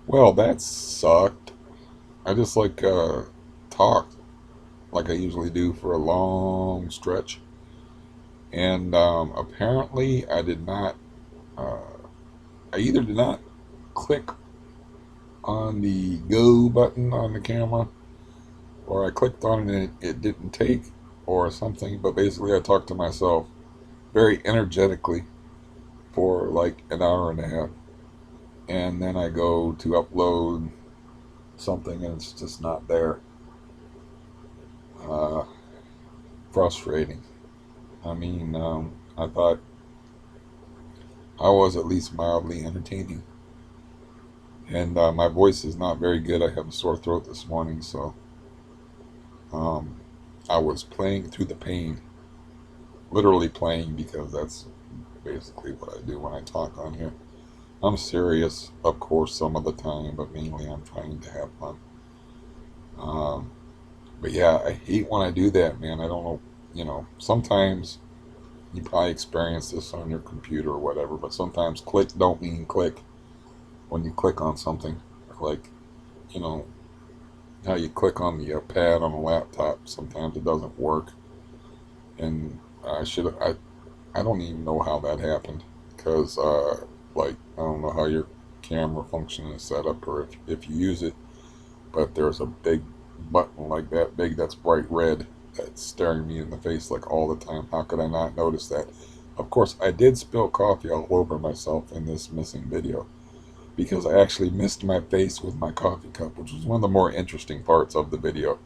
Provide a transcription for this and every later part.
Well, that sucked. I just talked like I usually do for a long stretch, and apparently I did not. Uh, I either did not click on the go button on the camera, or I clicked on it and it didn't take, or something. But basically, I talked to myself very energetically for like an hour and a half, and then I go to upload something and it's just not there. Uh, Frustrating. I mean, I thought I was at least mildly entertaining. And my voice is not very good. I have a sore throat this morning, so um, I was playing through the pain, literally playing because that's basically what I do when I talk on here. I'm serious, of course, some of the time, but mainly I'm trying to have fun. Um, but yeah, I hate when I do that, man. I don't know, sometimes you probably experience this on your computer or whatever, but sometimes click don't mean click when you click on something. Like, you know, how you click on the pad on a laptop, sometimes it doesn't work. And I don't even know how that happened because, like, I don't know how your camera function is set up or if you use it, but there's a big button like that big that's bright red that's staring me in the face like all the time. How could I not notice that? Of course, I did spill coffee all over myself in this missing video because I actually missed my face with my coffee cup, which was one of the more interesting parts of the video.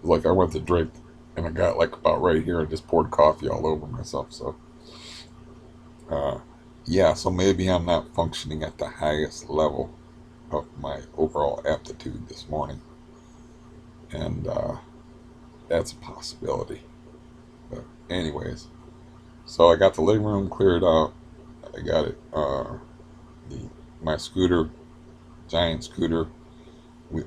Like I went to drink and I got like about right here and just poured coffee all over myself. So, uh, yeah, so maybe I'm not functioning at the highest level of my overall aptitude this morning. And that's a possibility. But, anyways, so I got the living room cleared out. I got it, the, my scooter, giant scooter,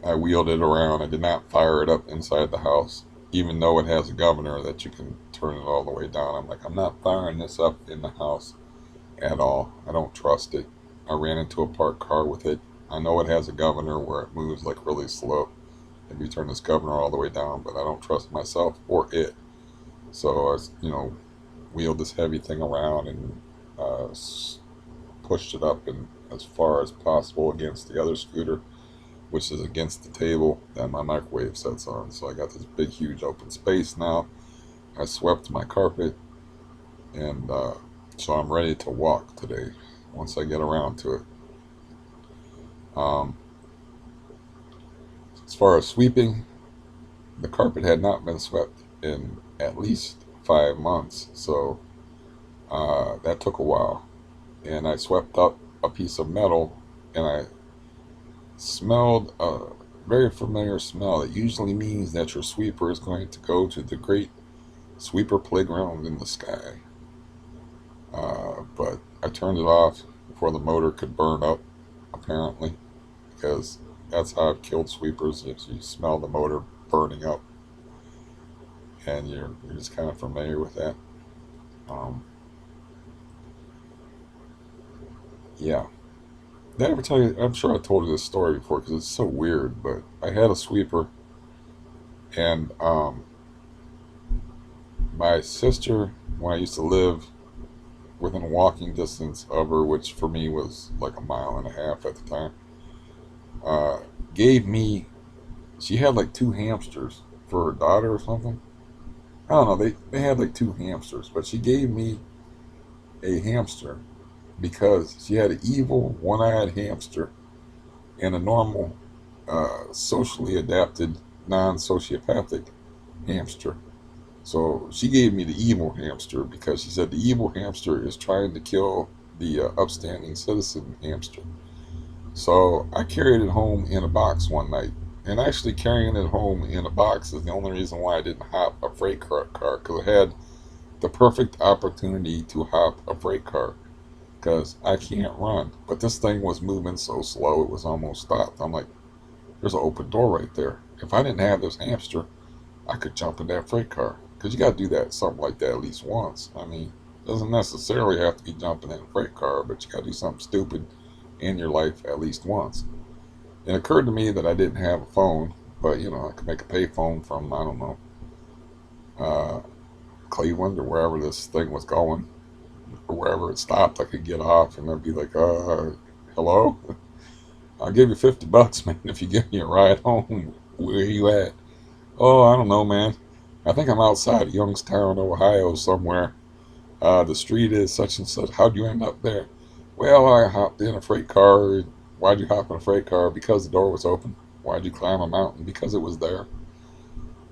I wheeled it around. I did not fire it up inside the house, even though it has a governor that you can turn it all the way down. I'm like, I'm not firing this up in the house at all. I don't trust it. I ran into a parked car with it. I know it has a governor where it moves like really slow if you turn this governor all the way down, but I don't trust myself or it. So I, wheeled this heavy thing around and uh, pushed it up and as far as possible against the other scooter, which is against the table that my microwave sets on. So I got this big, huge open space now. I swept my carpet, and so I'm ready to walk today once I get around to it. Um, as far as sweeping, the carpet had not been swept in at least 5 months, so that took a while. And I swept up a piece of metal, and I smelled a very familiar smell. It usually means that your sweeper is going to go to the great sweeper playground in the sky. But I turned it off before the motor could burn up, apparently, because that's how I've killed sweepers. If you smell the motor burning up, and you're just kind of familiar with that. Um, yeah. Did I ever tell you? I'm sure I told you this story before because it's so weird. But I had a sweeper, and my sister, when I used to live within walking distance of her, which for me was like a mile and a half at the time, uh, gave me. She had like two hamsters for her daughter or something. I don't know. They had like two hamsters, but she gave me a hamster because she had an evil one-eyed hamster and a normal, socially adapted, non-sociopathic hamster. So she gave me the evil hamster because she said the evil hamster is trying to kill the upstanding citizen hamster. So I carried it home in a box one night. And actually, carrying it home in a box is the only reason why I didn't hop a freight car because I had the perfect opportunity to hop a freight car because I can't run. But this thing was moving so slow it was almost stopped. I'm like, there's an open door right there. If I didn't have this hamster, I could jump in that freight car. Because you got to do that, something like that at least once. I mean, it doesn't necessarily have to be jumping in a freight car, but you got to do something stupid in your life at least once. It occurred to me that I didn't have a phone, but I could make a pay phone from, I don't know, uh, Cleveland or wherever this thing was going, or wherever it stopped. I could get off and I'd be like, hello? I'll give you $50, man, if you give me a ride home. Where are you at? Oh, I don't know, man. I think I'm outside Youngstown, Ohio, somewhere. The street is such and such. How'd you end up there? Well, I hopped in a freight car. Why'd you hop in a freight car? Because the door was open. Why'd you climb a mountain? Because it was there.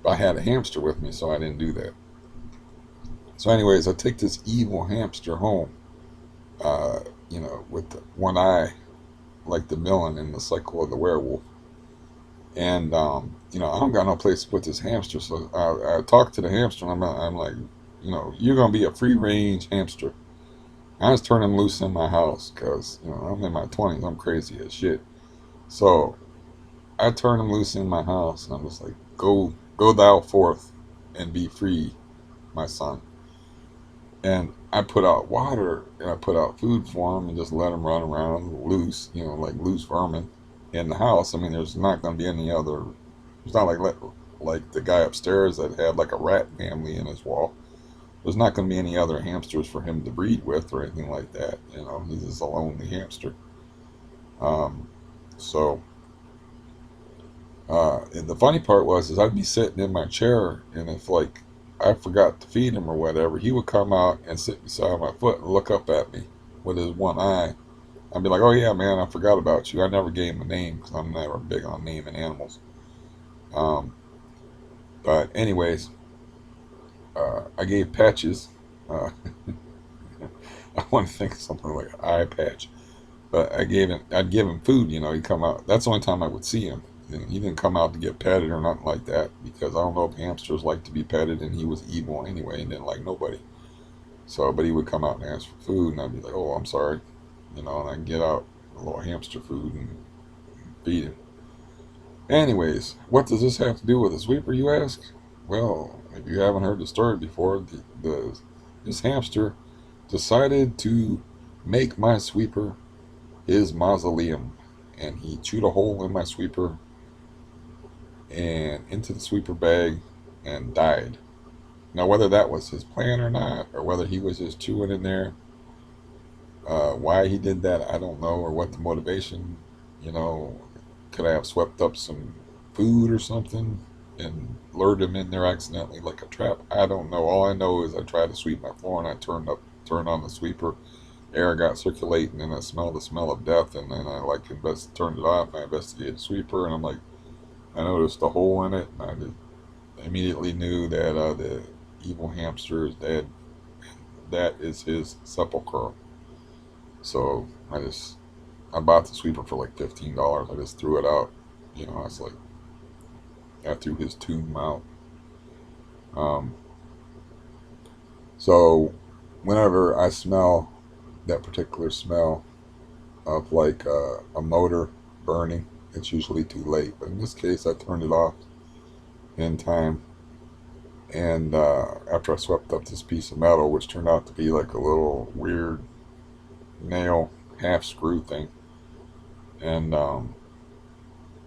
I had a hamster with me, so I didn't do that. So, anyways, I take this evil hamster home, uh, with one eye, like the villain in the cycle of the werewolf. And, I don't got no place to put this hamster. So I talked to the hamster, and I'm like, you're going to be a free range hamster. I just turn him loose in my house because, I'm in my 20s. I'm crazy as shit. So I turn him loose in my house, and I'm just like, go thou forth and be free, my son. And I put out water and I put out food for him and just let him run around loose, like loose vermin in the house. I mean, there's not going to be any other. It's not like the guy upstairs that had like a rat family in his wall. There's not going to be any other hamsters for him to breed with or anything like that. He's just a lonely hamster. Um, so and the funny part was is I'd be sitting in my chair, and if like I forgot to feed him or whatever, he would come out and sit beside my foot and look up at me with his one eye. I'd be like, "Oh yeah, man, I forgot about you." I never gave him a name because I'm never big on naming animals. Um, but anyways, I gave Patches. Uh, I want to think of something like an eye patch, but I'd give him food. He'd come out. That's the only time I would see him. He didn't come out to get petted or nothing like that because I don't know if hamsters like to be petted, and he was evil anyway and didn't like nobody. So, but he would come out and ask for food, and I'd be like, "Oh, I'm sorry," and I'd get out a little hamster food and feed him. Anyways, what does this have to do with a sweeper, you ask? Well, if you haven't heard the story before, this hamster decided to make my sweeper his mausoleum, and he chewed a hole in my sweeper and into the sweeper bag and died. Now, whether that was his plan or not, or whether he was just chewing in there, why he did that, I don't know, or what the motivation, you know, could I have swept up some food or something and lured him in there accidentally like a trap? I don't know. All I know is I tried to sweep my floor and I turned on the sweeper. Air got circulating and I smelled the smell of death. And then I turned it off. And I investigated the sweeper and I noticed a hole in it. And I just immediately knew that the evil hamster is dead. That is his sepulcher. So I bought the sweeper for like $15. I just threw it out. I was like, I threw his tomb out. Um, so whenever I smell that particular smell of like a motor burning, it's usually too late. But in this case, I turned it off in time. And after I swept up this piece of metal, which turned out to be like a little weird nail half screw thing, and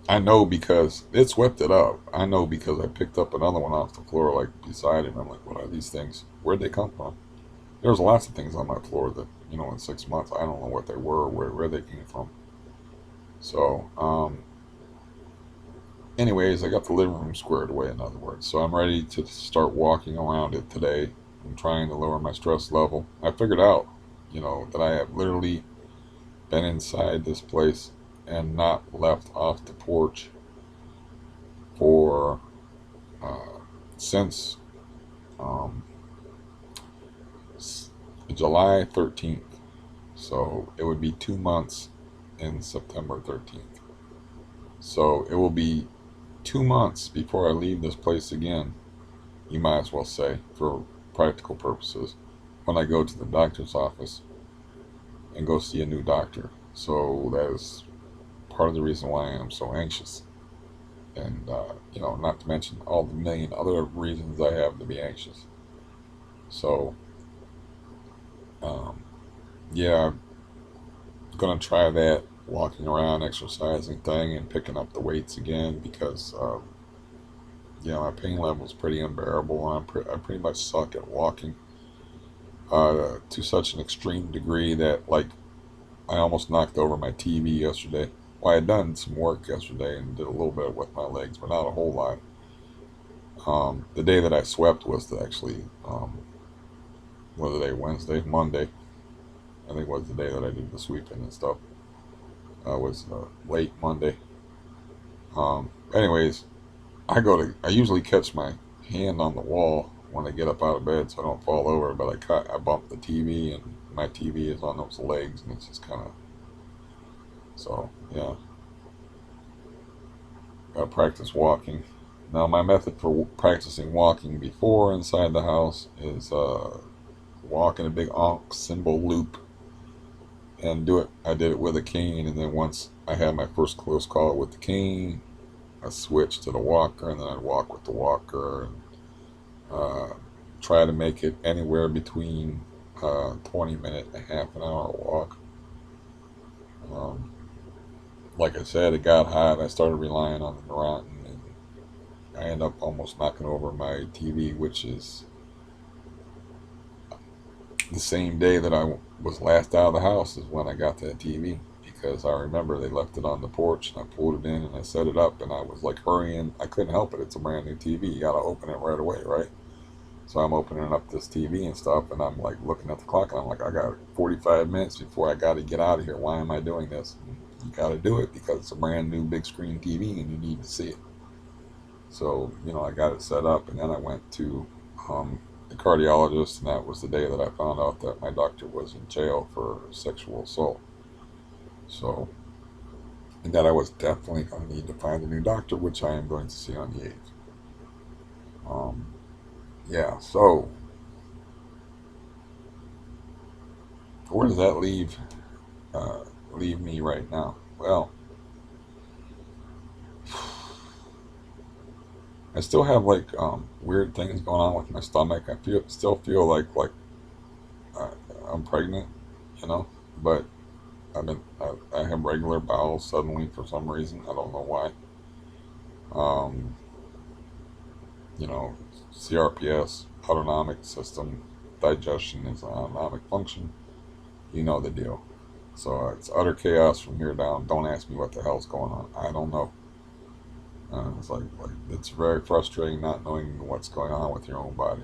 I know because it swept it up. I know because I picked up another one off the floor, like beside him. I'm like, what are these things? Where'd they come from? There's lots of things on my floor that, in 6 months, I don't know what they were, or where they came from. So, anyways, I got the living room squared away, in other words. So I'm ready to start walking around it today. I'm trying to lower my stress level. I figured out, that I have literally been inside this place and not left off the porch for uh, since um, July 13th. So it would be 2 months in September 13th. So it will be 2 months before I leave this place again, you might as well say, for practical purposes, when I go to the doctor's office and go see a new doctor. So that is part of the reason why I am so anxious. And, not to mention all the million other reasons I have to be anxious. So, um, yeah, I'm going to try that walking around, exercising thing, and picking up the weights again because yeah, my pain level is pretty unbearable, and I pretty much suck at walking to such an extreme degree that like I almost knocked over my TV yesterday. Well, I had done some work yesterday and did a little bit with my legs, but not a whole lot. The day that I swept was actually what was the day? Wednesday, Monday. I think was the day that I did the sweeping and stuff. Was late Monday. Anyways, I usually catch my hand on the wall when I get up out of bed so I don't fall over, but I bumped the TV and my TV is on those legs and it's just kind of, so yeah, gotta practice walking. Now my method for practicing walking before inside the house is walk in a big onk symbol loop and do it. I did it with a cane, and then once I had my first close call with the cane, I switched to the walker, and then I'd walk with the walker and uh, try to make it anywhere between 20 minute and a half an hour walk. Um, like I said, it got hot. I started relying on the Neurontin, and I ended up almost knocking over my TV, which is the same day that I was last out of the house is when I got that TV because I remember they left it on the porch and I pulled it in and I set it up and I was like hurrying. I couldn't help it. It's a brand new TV. You got to open it right away, right? So I'm opening up this TV and stuff and I'm like looking at the clock and I'm like, I got 45 minutes before I got to get out of here. Why am I doing this? And you got to do it because it's a brand new big screen TV and you need to see it. So, I got it set up and then I went to the cardiologist, and that was the day that I found out that my doctor was in jail for sexual assault. So, and that I was definitely going to need to find a new doctor, which I am going to see on the 8th. Um, yeah, so where does that leave me right now? Well, I still have like weird things going on with my stomach. I still feel like uh, I'm pregnant, you know, but I have regular bowels suddenly for some reason. I don't know why. Um, CRPS, autonomic system, digestion is an autonomic function. You know the deal. So it's utter chaos from here down. Don't ask me what the hell's going on. I don't know. It's like it's very frustrating not knowing what's going on with your own body.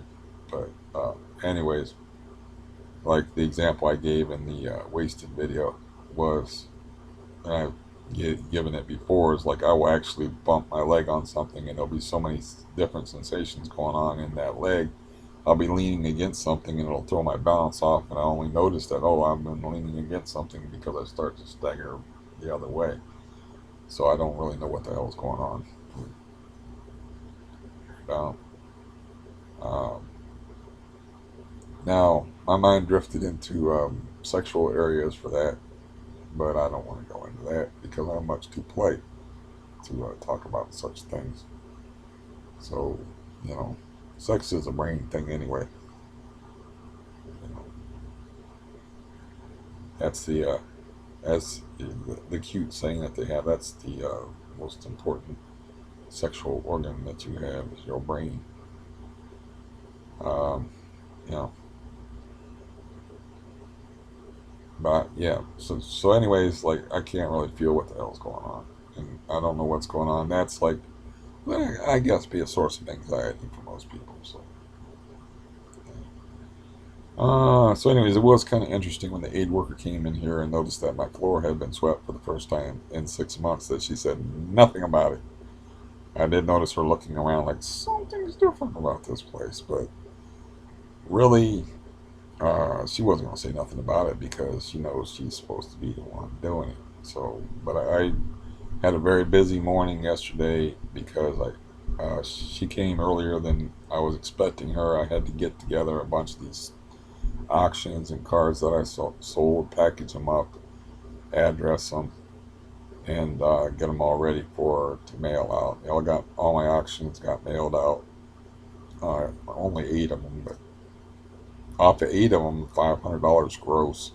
But anyways, like the example I gave in the wasted video was, and I've given it before, is like I will actually bump my leg on something and there'll be so many different sensations going on in that leg. I'll be leaning against something and it'll throw my balance off, and I only notice that, oh, I've been leaning against something because I start to stagger the other way. So I don't really know what the hell is going on. Um, um, Now, my mind drifted into sexual areas for that, but I don't want to go into that because I'm much too polite to talk about such things. So, you know, sex is a brain thing anyway. You know, that's the cute saying that they have. That's the most important sexual organ that you have is your brain. Um, you know, but yeah. So anyways, like I can't really feel what the hell's going on, and I don't know what's going on. That's like, well, I guess, be a source of anxiety for most people. So. So anyways, it was kind of interesting when the aid worker came in here and noticed that my floor had been swept for the first time in 6 months. That she said nothing about it. I did notice her looking around like something's different about this place, but really, she wasn't going to say nothing about it because she knows she's supposed to be the one doing it. So, but I had a very busy morning yesterday because she came earlier than I was expecting her. I had to get together a bunch of these auctions and cards that I sold, package them up, address them, and get them all ready for to mail out. All my auctions got mailed out. Only 8 of them, but off of 8 of them, $500 gross.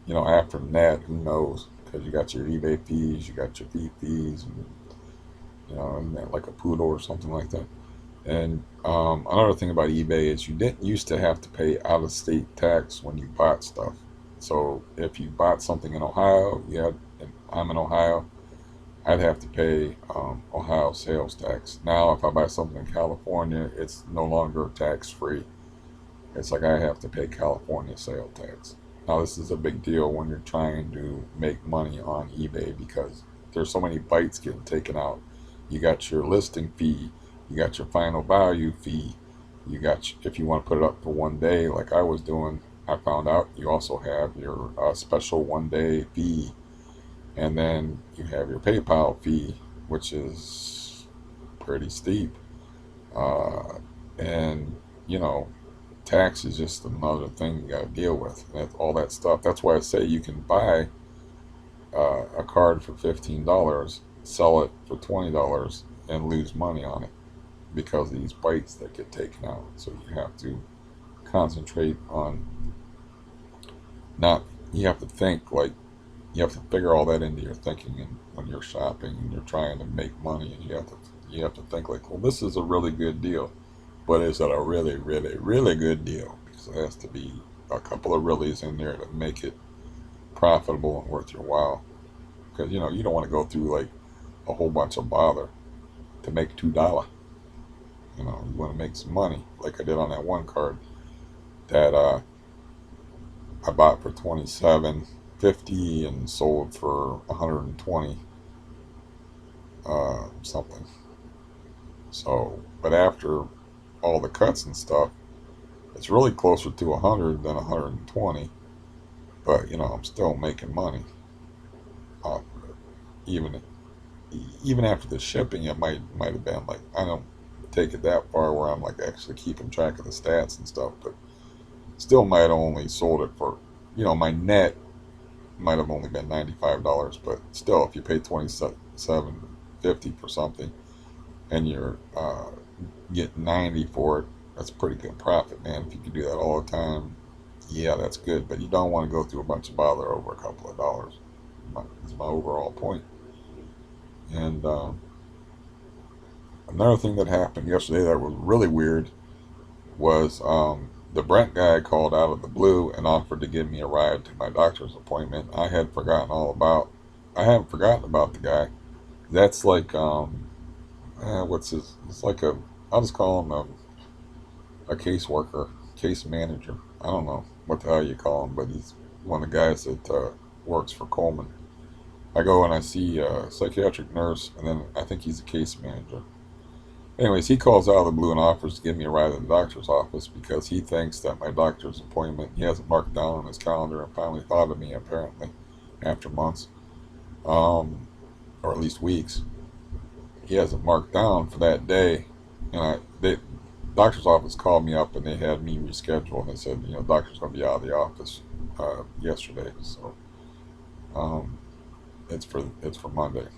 After that, who knows? because you got your eBay fees, you got your fee fees, and isn't that like a poodle or something like that? And another thing about eBay is you didn't used to have to pay out of state tax when you bought stuff. So if you bought something in Ohio, and I'm in Ohio, I'd have to pay Ohio sales tax. Now, if I buy something in California, it's no longer tax free. It's like I have to pay California sales tax. Now, this is a big deal when you're trying to make money on eBay because there's so many bites getting taken out. You got your listing fee, you got your final value fee, you got if you want to put it up for 1 day, like I was doing. I found out you also have your special 1 day fee, and then you have your PayPal fee, which is pretty steep. And you know, tax is just another thing you got to deal with. And all that stuff. That's why I say you can buy a card for $15, sell it for $20, and lose money on it because of these bites that get taken out. So you have to concentrate on not. You have to think like you have to figure all that into your thinking, and when you're shopping and you're trying to make money, and you have to think like, well, this is a really good deal, but is it a really, really, really good deal? Because there has to be a couple of reallys in there to make it profitable and worth your while. Because you don't want to go through like a whole bunch of bother to make $2. You want to make some money, like I did on that one card that I bought for 27.50 and sold for 120 something. So, but after all the cuts and stuff, it's really closer to 100 than 120. But I'm still making money off of it. Even after the shipping, it might have been like I don't take it that far where I'm like actually keeping track of the stats and stuff, but still might have only sold it for my net might have only been $95, but still, if you pay 27.50 for something and you're getting 90 for it, that's a pretty good profit, man. If you can do that all the time, yeah, that's good. But you don't want to go through a bunch of bother over a couple of dollars. Is my overall point. And another thing that happened yesterday that was really weird was the Brent guy called out of the blue and offered to give me a ride to my doctor's appointment. I had forgotten all about. I haven't forgotten about the guy. That's like what's his? It's like I'll just call him a caseworker, case manager. I don't know what the hell you call him, but he's one of the guys that works for Coleman. I go and I see a psychiatric nurse, and then I think he's a case manager. Anyways, he calls out of the blue and offers to give me a ride to the doctor's office because he thinks that my doctor's appointment, he has it marked down on his calendar and finally thought of me, apparently, after months, or at least weeks. He has it marked down for that day. And doctor's office called me up and they had me reschedule, and they said, doctor's going to be out of the office yesterday. So um, it's for Monday.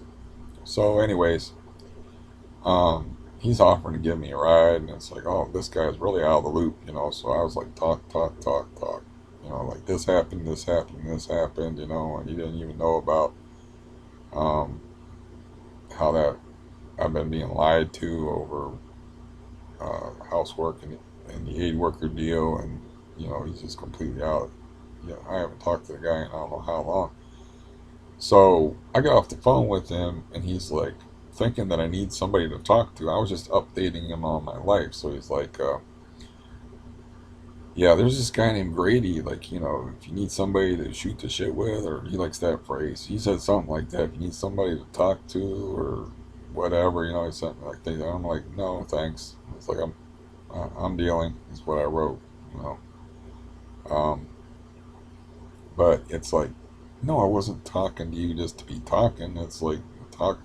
So anyways, he's offering to give me a ride, and it's like, oh, this guy's really out of the loop. So I was like, talk, talk, talk, talk. Like this happened, this happened, this happened. And he didn't even know about um, how that I've been being lied to over housework and the aid worker deal, and he's just completely out. I haven't talked to the guy in I don't know how long. So I got off the phone with him, and he's like, thinking that I need somebody to talk to. I was just updating him on my life. So he's like, yeah, there's this guy named Grady. Like, if you need somebody to shoot the shit with, or he likes that phrase. He said something like that. If you need somebody to talk to, or whatever, he said like that. I'm like, no, thanks. It's like I'm dealing. Is what I wrote. You know. Um, but it's like, no, I wasn't talking to you just to be talking. It's like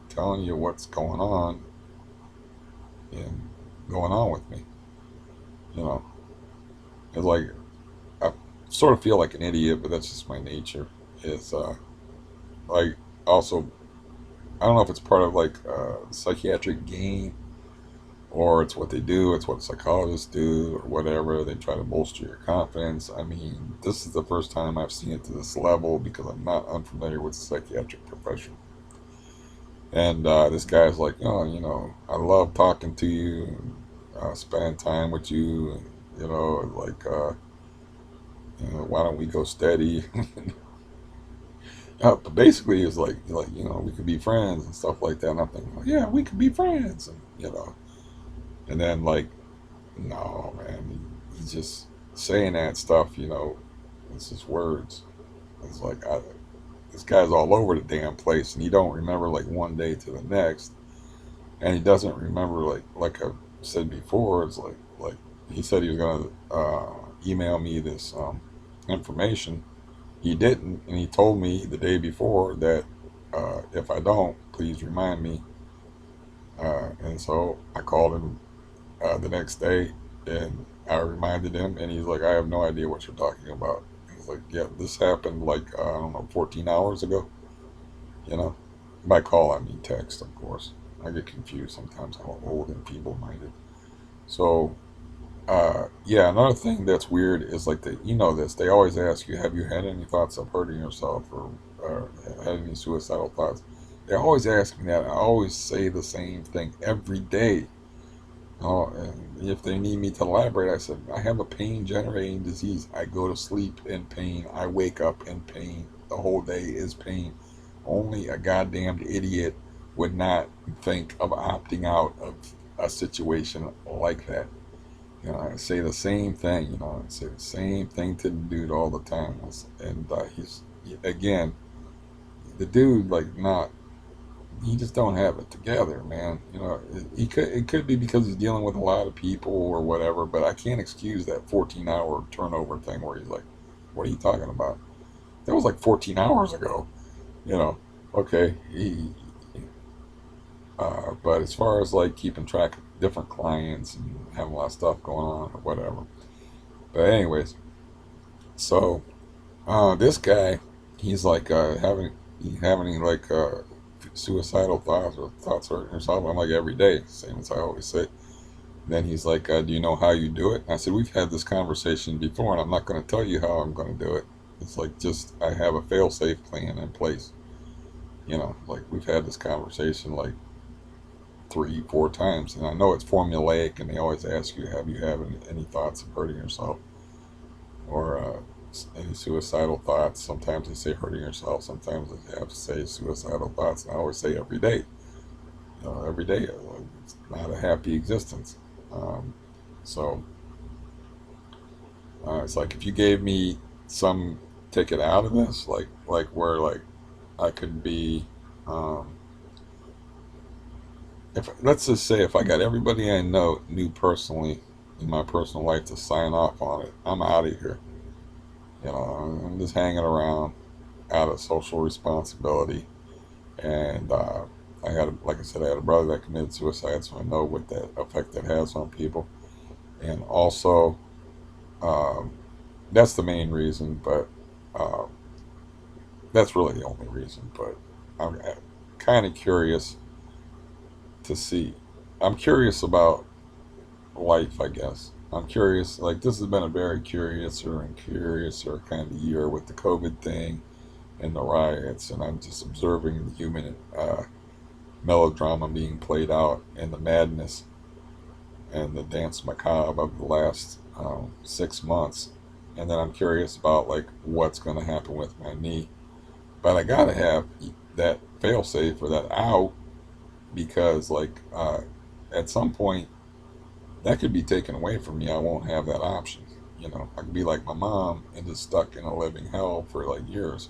telling you what's going on and going on with me. You know, it's like I sort of feel like an idiot, but that's just my nature. Is like also I don't know if it's part of like psychiatric game or it's what they do, it's what psychologists do, or whatever. They try to bolster your confidence. I mean, this is the first time I've seen it to this level because I'm not unfamiliar with the psychiatric profession. And this guy's like, oh, I love talking to you, and, spending time with you, and, like, why don't we go steady? But basically, it's like, we could be friends and stuff like that. And I'm thinking, well, yeah, we could be friends, and then like, no, man, he's just saying that stuff, it's just words. It's like this guy's all over the damn place, and he don't remember like one day to the next, and he doesn't remember like I said before. It's like he said he was gonna email me this information. He didn't, and he told me the day before that if I don't, please remind me. And so I called him the next day, and I reminded him, and he's like, "I have no idea what you're talking about." He's like, "Yeah, this happened like I don't know, 14 hours ago." You know, by call I mean text, of course. I get confused sometimes how old and feeble-minded. So, yeah, another thing that's weird is like this. They always ask you, "Have you had any thoughts of hurting yourself or had any suicidal thoughts?" They always ask me that. I always say the same thing every day. Oh, and if they need me to elaborate, I said, I have a pain generating disease. I go to sleep in pain. I wake up in pain. The whole day is pain. Only a goddamned idiot would not think of opting out of a situation like that. I say the same thing, I say the same thing to the dude all the time. And again, the dude, like, not he just don't have it together, man. It could be because he's dealing with a lot of people or whatever, but I can't excuse that 14-hour turnover thing where he's like, "What are you talking about? That was like 14 hours ago." You know, okay. But as far as like keeping track of different clients and having a lot of stuff going on or whatever. But anyways, so this guy, he's like having like suicidal thoughts or thoughts hurting yourself. I'm like every day, same as I always say. Then he's like, "Do you know how you do it?" And I said, "We've had this conversation before, and I'm not going to tell you how I'm going to do it. It's like just I have a fail-safe plan in place. Like we've had this conversation like 3, 4 times, and I know it's formulaic, and they always ask you, "Have you had any thoughts of hurting yourself or any suicidal thoughts?" Sometimes they say hurting yourself. Sometimes they have to say suicidal thoughts. And I always say every day. Every day. It's not a happy existence. Um, so it's like if you gave me some ticket out of this, like where like I could be, um, if let's just say if I got everybody I knew personally in my personal life to sign off on it, I'm out of here. I'm just hanging around out of social responsibility, and like I said, I had a brother that committed suicide, so I know what that effect that has on people. And also, um, that's the main reason, but uh, that's really the only reason. But I'm kind of curious to see. I'm curious about life, I guess. I'm curious. Like this has been a very curiouser kind of year with the COVID thing and the riots, and I'm just observing the human melodrama being played out and the madness and the dance macabre of the last 6 months. And then I'm curious about like what's going to happen with my knee. But I gotta have that fail safe or that out because like at some point that could be taken away from me. I won't have that option. I could be like my mom and just stuck in a living hell for like years,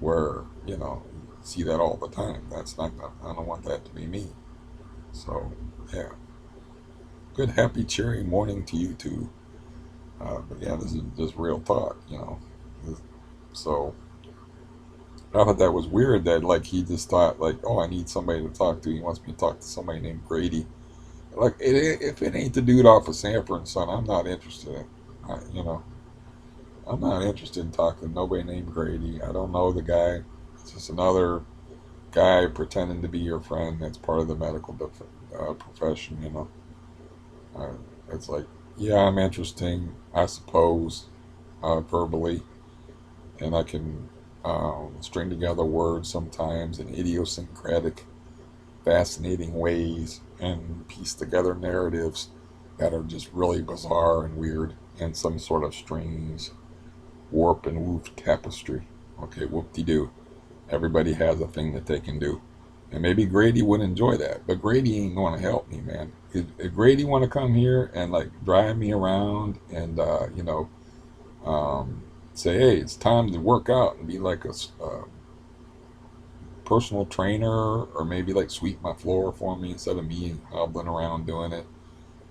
where see that all the time. That's not. I don't want that to be me. So yeah, good, happy, cheery morning to you too. But yeah, this is just real talk. So I thought that was weird that like he just thought like, oh, I need somebody to talk to. He wants me to talk to somebody named Grady. Like if it ain't the dude off of Sanford and Son, I'm not interested in. I'm not interested in talking to nobody named Grady. I don't know the guy. It's just another guy pretending to be your friend that's part of the medical profession, you know. Uh, it's like, yeah, I'm interesting, I suppose, verbally, and I can string together words sometimes in idiosyncratic, fascinating ways and piece together narratives that are just really bizarre and weird and some sort of strange warp and woof tapestry. Okay, whoop de doo. Everybody has a thing that they can do. And maybe Grady would enjoy that, but Grady ain't going to help me, man. If Grady want to come here and like drive me around and um, say, hey, it's time to work out and be like a personal trainer, or maybe like sweep my floor for me instead of me hobbling around doing it,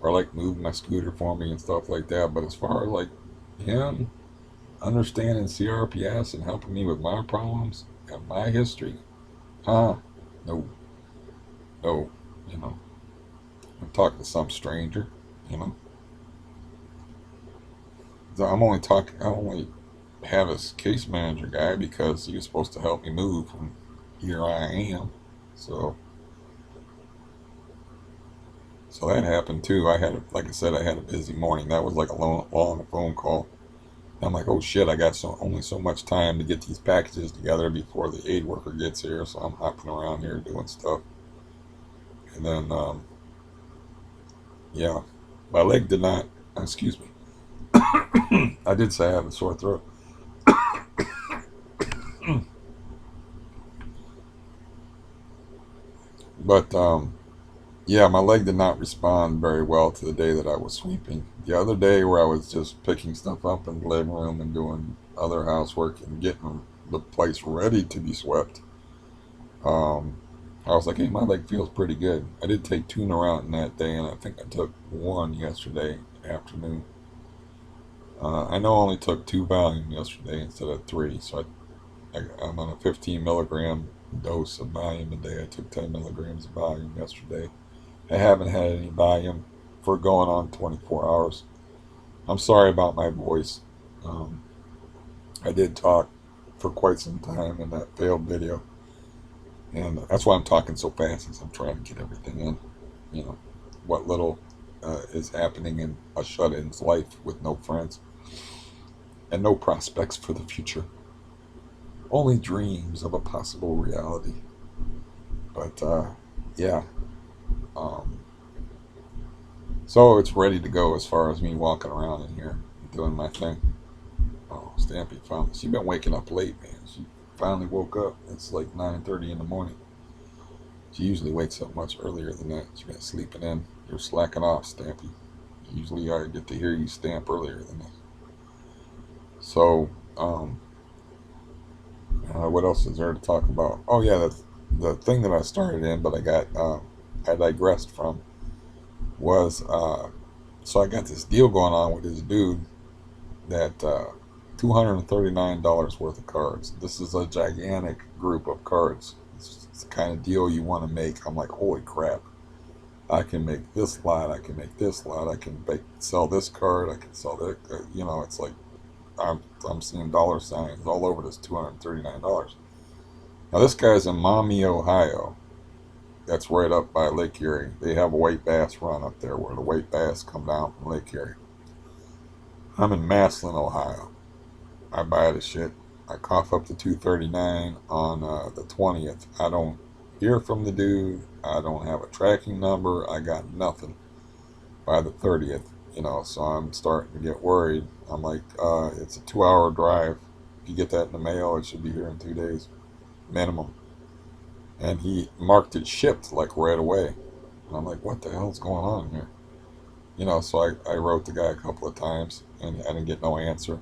or like move my scooter for me and stuff like that. But as far as like him understanding CRPS and helping me with my problems and my history, no, no, you know, I'm talking to some stranger, you know. So I only have this case manager guy because he was supposed to help me move, and here I am. So, so that happened too. Like I said, I had a busy morning. That was like a long phone call. I'm like, oh shit, I got only so much time to get these packages together before the aid worker gets here. So I'm hopping around here doing stuff. And then, yeah, my leg did not, excuse me, I did say I have a sore throat. But, yeah, my leg did not respond very well to the day that I was sweeping. The other day where I was just picking stuff up in the living room and doing other housework and getting the place ready to be swept, um, I was like, hey, my leg feels pretty good. I did take two Neurontin that day, and I think I took one yesterday afternoon. I know I only took two Valium yesterday instead of three, so I'm on a 15 milligram dose of Valium a day. I took 10 milligrams of Valium yesterday. I haven't had any Valium for going on 24 hours. I'm sorry about my voice. Um, I did talk for quite some time in that failed video, and that's why I'm talking so fast, as I'm trying to get everything in. You know, what little is happening in a shut-in's life with no friends and no prospects for the future. Only dreams of a possible reality. But yeah, um, so it's ready to go as far as me walking around in here doing my thing. Oh, Stampy finally. She's been waking up late, man. She finally woke up. It's like 9:30 in the morning. She usually wakes up much earlier than that. She's been sleeping in. You're slacking off, Stampy. Usually I get to hear you stamp earlier than that. So, what else is there to talk about? Oh yeah, the thing that I started in, but I digressed from was so I got this deal going on with this dude that $239 worth of cards. This is a gigantic group of cards. It's the kind of deal you want to make. I'm like, holy crap! I can make this lot. I can make this lot. I can sell this card. I can sell that. You know, it's like I'm seeing dollar signs all over this $239. Now this guy's in Maumee, Ohio. That's right up by Lake Erie. They have a white bass run up there where the white bass come down from Lake Erie. I'm in Massillon, Ohio. I buy the shit. I cough up to 239 on the 20th. I don't hear from the dude. I don't have a tracking number. I got nothing by the 30th. You know, so I'm starting to get worried. I'm like, it's a 2 hour drive. If you get that in the mail, it should be here in 2 days minimum. And he marked it shipped like right away. And I'm like, what the hell's going on here? You know, so I wrote the guy a couple of times and I didn't get no answer.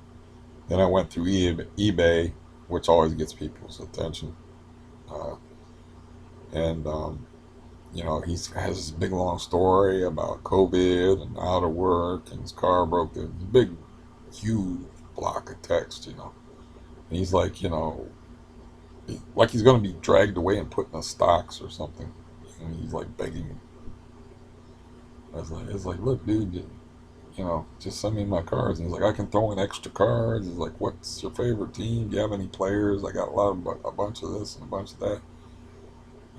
Then I went through eBay, which always gets people's attention. Uh, and, you know, he has this big long story about COVID and out of work and his car broke. The big, huge block of text, you know. And he's like, you know, like he's going to be dragged away and put in the stocks or something. And he's like begging. It's like, look, dude, you know, just send me my cards. And he's like, I can throw in extra cards. He's like, what's your favorite team? Do you have any players? I got a bunch of this and a bunch of that.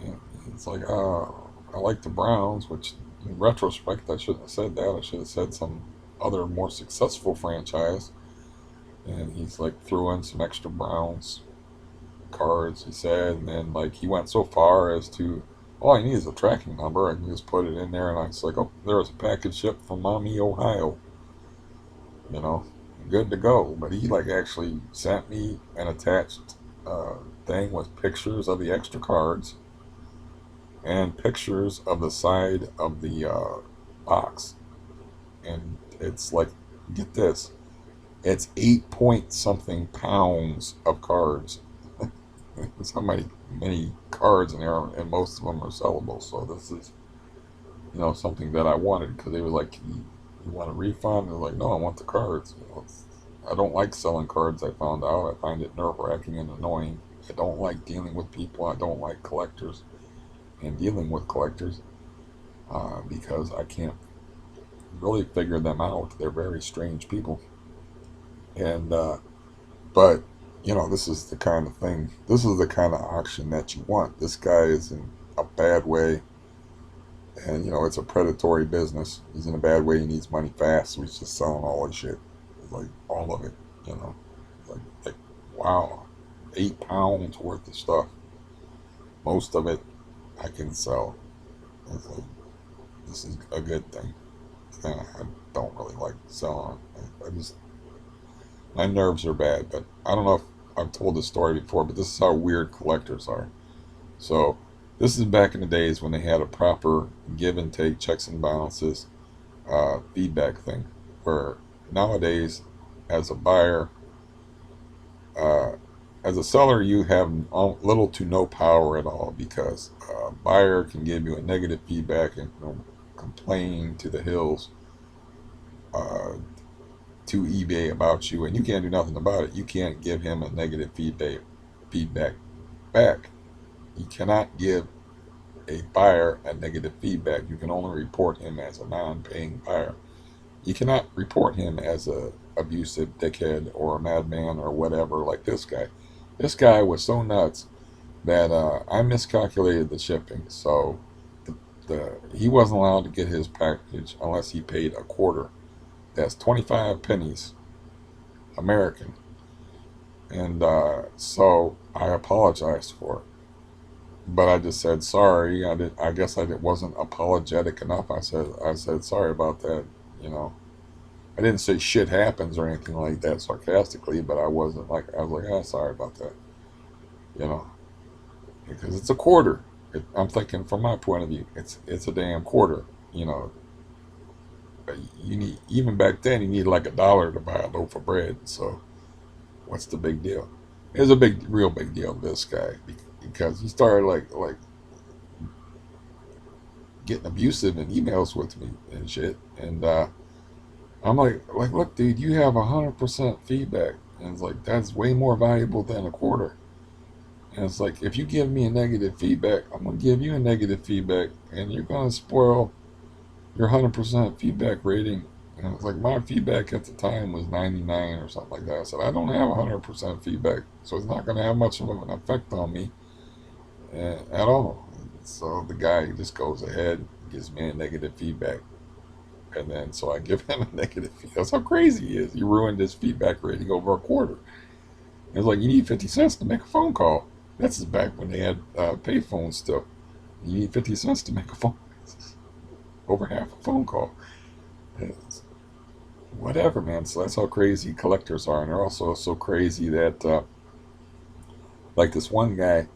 And it's like, I like the Browns, which in retrospect, I shouldn't have said that. I should have said some other more successful franchise. And he's like threw in some extra Browns cards, he said. And then, like, he went so far as to, all I need is a tracking number. I can just put it in there. And I was like, oh, there was a package shipped from Mommy, Ohio, you know, good to go. But he, like, actually sent me an attached uh, thing with pictures of the extra cards and pictures of the side of the box. And it's like, get this, it's 8 point something pounds of cards. That's how many cards in there, and most of them are sellable. So this is, something that I wanted, because they were like, you want a refund? I was like, no, I want the cards. I don't like selling cards. I found out. I find it nerve wracking and annoying. I don't like dealing with people. I don't like collectors and dealing with collectors, because I can't really figure them out. They're very strange people. And but this is the kind of thing. This is the kind of auction that you want. This guy is in a bad way, and it's a predatory business. He's in a bad way. He needs money fast, so he's just selling all his shit, like all of it. You know, like wow, 8 pounds worth of stuff. Most of it I can sell. It's like, this is a good thing. And I don't really like selling. I just, my nerves are bad. But I don't know if I've told this story before, but this is how weird collectors are. So this is back in the days when they had a proper give and take, checks and balances, feedback thing. Where nowadays, as a buyer, uh, as a seller, you have little to no power at all, because a buyer can give you a negative feedback and complain to the hills, uh, to eBay about you, and you can't do nothing about it. You can't give him a negative feedback back. You cannot give a buyer a negative feedback. You can only report him as a non-paying buyer. You cannot report him as a abusive dickhead or a madman or whatever, like this guy. This guy was so nuts that I miscalculated the shipping. So he wasn't allowed to get his package unless he paid a quarter. That's 25 pennies American. And so I apologized for it. But I just said sorry. I guess wasn't apologetic enough. I said sorry about that. You know, I didn't say shit happens or anything like that sarcastically, but I was like, sorry about that. You know, because it's a quarter. I'm thinking from my point of view, it's a damn quarter. You know, you need, even back then, you needed like $1 to buy a loaf of bread. So what's the big deal? It was a real big deal to this guy, because he started like getting abusive in emails with me and shit. And I'm like, look, dude, you have 100% feedback, and it's like, that's way more valuable than a quarter. And it's like, if you give me a negative feedback, I'm gonna give you a negative feedback, and you're gonna spoil your 100% feedback rating. And it's like, my feedback at the time was 99 or something like that. I said, I don't have 100% feedback, so it's not gonna have much of an effect on me, at all. So the guy just goes ahead, gives me a negative feedback. And then so I give him a negative feedback. That's how crazy he is. He ruined his feedback rating over a quarter. It's like, you need 50 cents to make a phone call. That's back when they had pay phones still. You need 50 cents to make a phone, over half a phone call. It's whatever, man. So that's how crazy collectors are. And they're also so crazy that, like this one guy,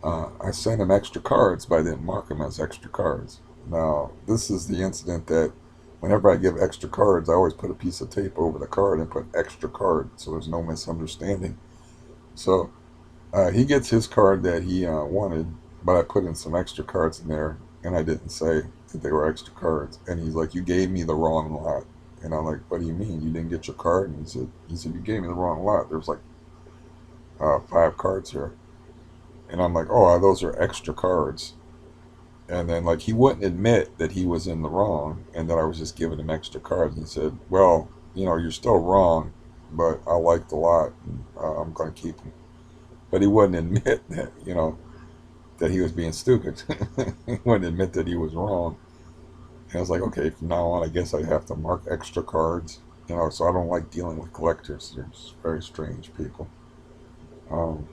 I sent him extra cards, but I didn't mark them as extra cards. Now, this is the incident that whenever I give extra cards, I always put a piece of tape over the card and put extra card, so there's no misunderstanding. So he gets his card that he wanted, but I put in some extra cards in there, and I didn't say that they were extra cards. And he's like, "You gave me the wrong lot." And I'm like, "What do you mean? You didn't get your card?" And he said, "You gave me the wrong lot. There's like 5 cards here." And I'm like, "Oh, those are extra cards." And then, like, he wouldn't admit that he was in the wrong and that I was just giving him extra cards. And he said, "Well, you're still wrong, but I like the lot, and I'm going to keep them." But he wouldn't admit that, that he was being stupid. He wouldn't admit that he was wrong. And I was like, okay, from now on, I guess I have to mark extra cards. So I don't like dealing with collectors. They're just very strange people. Um,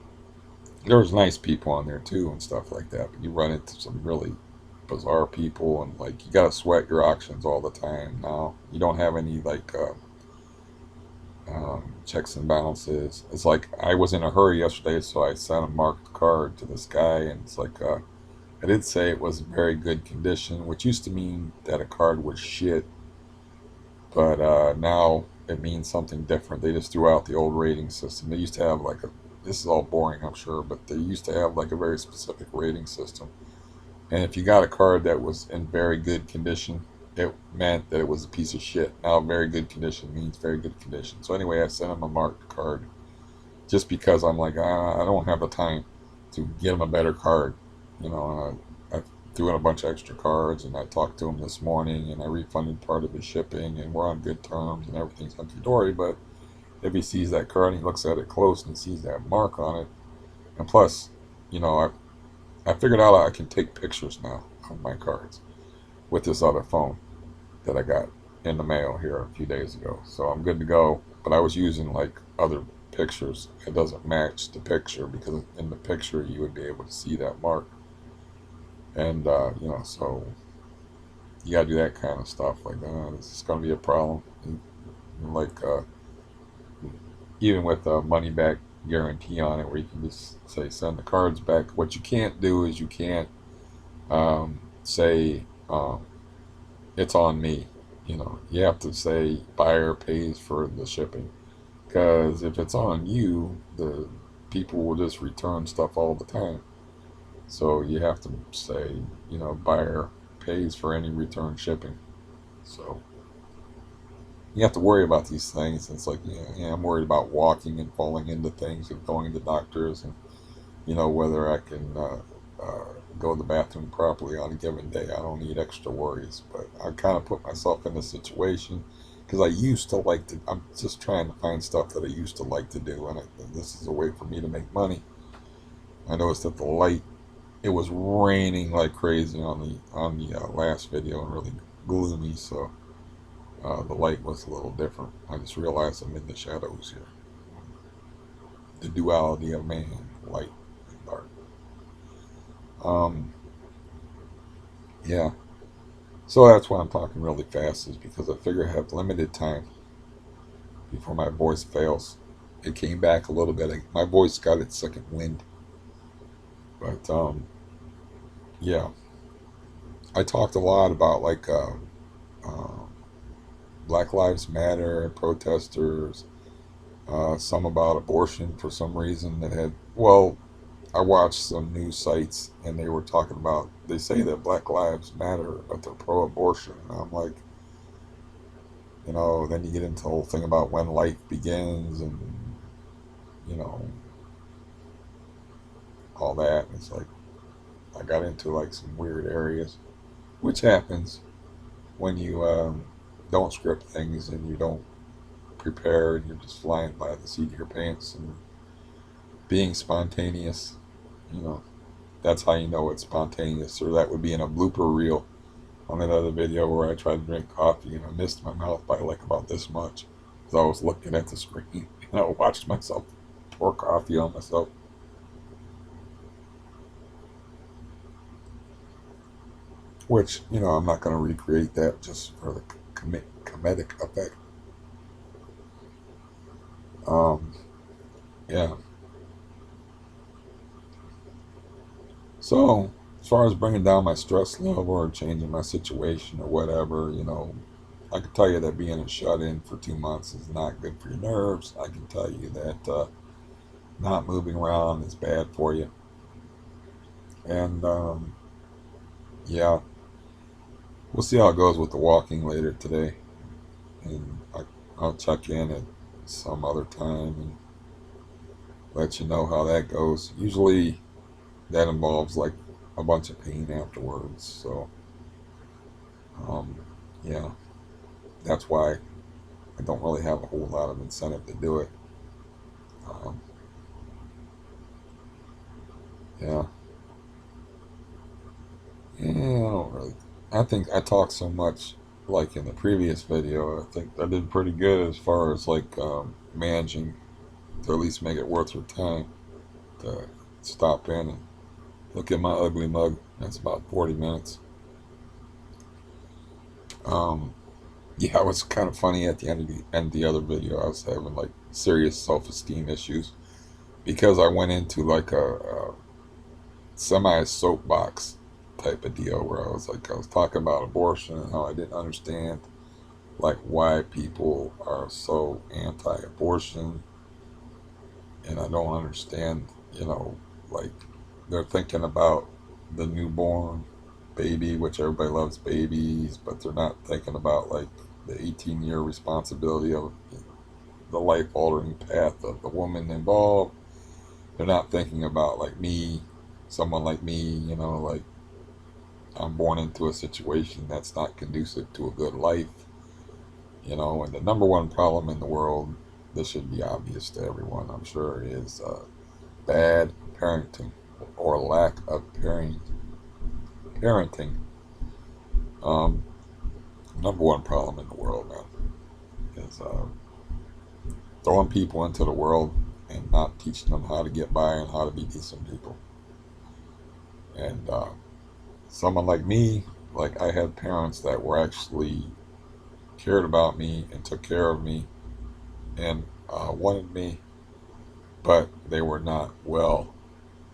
there was nice people on there too and stuff like that, but you run into some really bizarre people, and like you gotta sweat your auctions all the time now. You don't have any like checks and balances. It's like I was in a hurry yesterday, so I sent a marked card to this guy, and it's like I did say it was in very good condition, which used to mean that a card was shit, but now it means something different. They just threw out the old rating system. They used to have like a, this is all boring, I'm sure, but they used to have like a very specific rating system. And if you got a card that was in very good condition, it meant that it was a piece of shit. Now, very good condition means very good condition. So anyway, I sent him a marked card just because I'm like, I don't have the time to get him a better card. And I threw in a bunch of extra cards, and I talked to him this morning, and I refunded part of his shipping, and we're on good terms, and everything's hunky dory. But if he sees that card and he looks at it close and he sees that mark on it, and plus, you know, I figured out I can take pictures now of my cards with this other phone that I got in the mail here a few days ago. So I'm good to go. But I was using like other pictures. It doesn't match the picture because in the picture you would be able to see that mark. And, so you got to do that kind of stuff. Like, this is going to be a problem. And like, even with a money back guarantee on it, where you can just say send the cards back. What you can't do is you can't say it's on me. You have to say buyer pays for the shipping, because if it's on you, the people will just return stuff all the time. So you have to say, buyer pays for any return shipping. So you have to worry about these things. It's like, yeah, I'm worried about walking and falling into things and going to doctors, and whether I can go to the bathroom properly on a given day. I don't need extra worries, but I kind of put myself in this situation because I used to like to. I'm just trying to find stuff that I used to like to do, and this is a way for me to make money. I noticed that the light. It was raining like crazy on the last video, and really gloomy, so the light was a little different. I just realized I'm in the shadows here. The duality of man, light and dark. Um, yeah. So that's why I'm talking really fast, is because I figure I have limited time before my voice fails. It came back a little bit. My voice got its second wind. But yeah, I talked a lot about like uh, Black Lives Matter protesters. Some about abortion for some reason that had. Well, I watched some news sites and they were talking about. They say that Black Lives Matter, but they're pro-abortion. And I'm like, then you get into the whole thing about when life begins, and you know all that. It's like I got into like some weird areas, which happens when you don't script things and you don't prepare, and you're just flying by the seat of your pants and being spontaneous. You know, that's how you know it's spontaneous. Or that would be in a blooper reel on another video where I tried to drink coffee and I missed my mouth by like about this much because I was looking at the screen and I watched myself pour coffee on myself. Which, I'm not going to recreate that just for the comedic effect. Um, yeah. So, as far as bringing down my stress level or changing my situation or whatever, I can tell you that being a shut in for 2 months is not good for your nerves. I can tell you that not moving around is bad for you. And yeah, we'll see how it goes with the walking later today. And I'll check in at some other time and let you know how that goes. Usually that involves like a bunch of pain afterwards. So, um, yeah, that's why I don't really have a whole lot of incentive to do it. Um, yeah. Yeah, I don't really. I think I talked so much, like in the previous video. I think I did pretty good as far as like managing to at least make it worth your time to stop in and look at my ugly mug. That's about 40 minutes. Um, yeah, it was kind of funny at the end of the other video. I was having like serious self-esteem issues because I went into like a semi soapbox type of deal where I was talking about abortion and how I didn't understand like why people are so anti-abortion, and I don't understand, like they're thinking about the newborn baby, which everybody loves babies, but they're not thinking about like the 18-year responsibility of the life altering path of the woman involved. They're not thinking about like me, someone like me, like I'm born into a situation that's not conducive to a good life, and the number one problem in the world, this should be obvious to everyone, I'm sure, is bad parenting or lack of parenting. Um, Number one problem in the world, man, is throwing people into the world and not teaching them how to get by and how to be decent people. And someone like me, like I had parents that were actually cared about me and took care of me and wanted me, but they were not well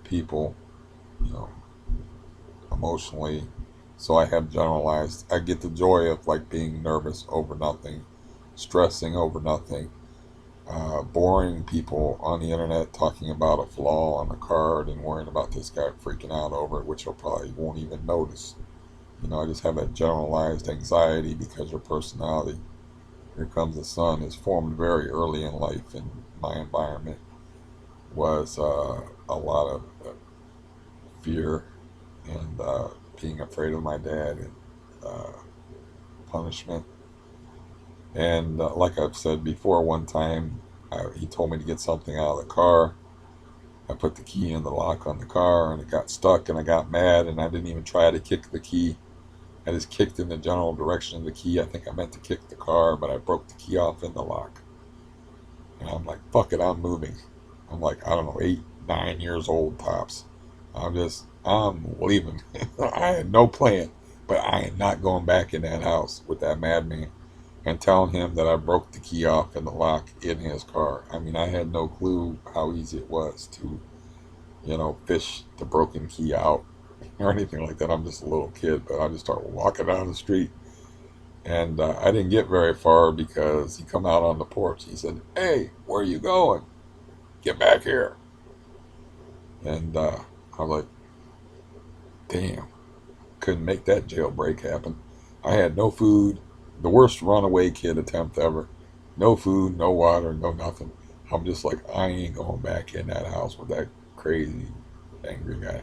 people, you know, emotionally. So I have generalized. I get the joy of like being nervous over nothing, stressing over nothing, boring people on the internet talking about a flaw on a card and worrying about this guy freaking out over it, which he'll probably won't even notice. I just have that generalized anxiety because your personality, here comes the sun, is formed very early in life, and my environment was a lot of fear and being afraid of my dad and uh, punishment. And like I've said before, one time he told me to get something out of the car. I put the key in the lock on the car and it got stuck, and I got mad, and I didn't even try to kick the key. I just kicked in the general direction of the key. I think I meant to kick the car, but I broke the key off in the lock. And I'm like, fuck it, I'm moving. I'm like, I don't know, 8, 9 years old tops. I'm leaving. I had no plan, but I am not going back in that house with that madman and telling him that I broke the key off in the lock in his car. I mean, I had no clue how easy it was to, fish the broken key out or anything like that. I'm just a little kid, but I just started walking down the street. And I didn't get very far because he come out on the porch. He said, "Hey, where are you going? Get back here." And I was like, damn, couldn't make that jailbreak happen. I had no food, the worst runaway kid attempt ever. No food, no water, no nothing. I'm just like, I ain't going back in that house with that crazy, angry guy.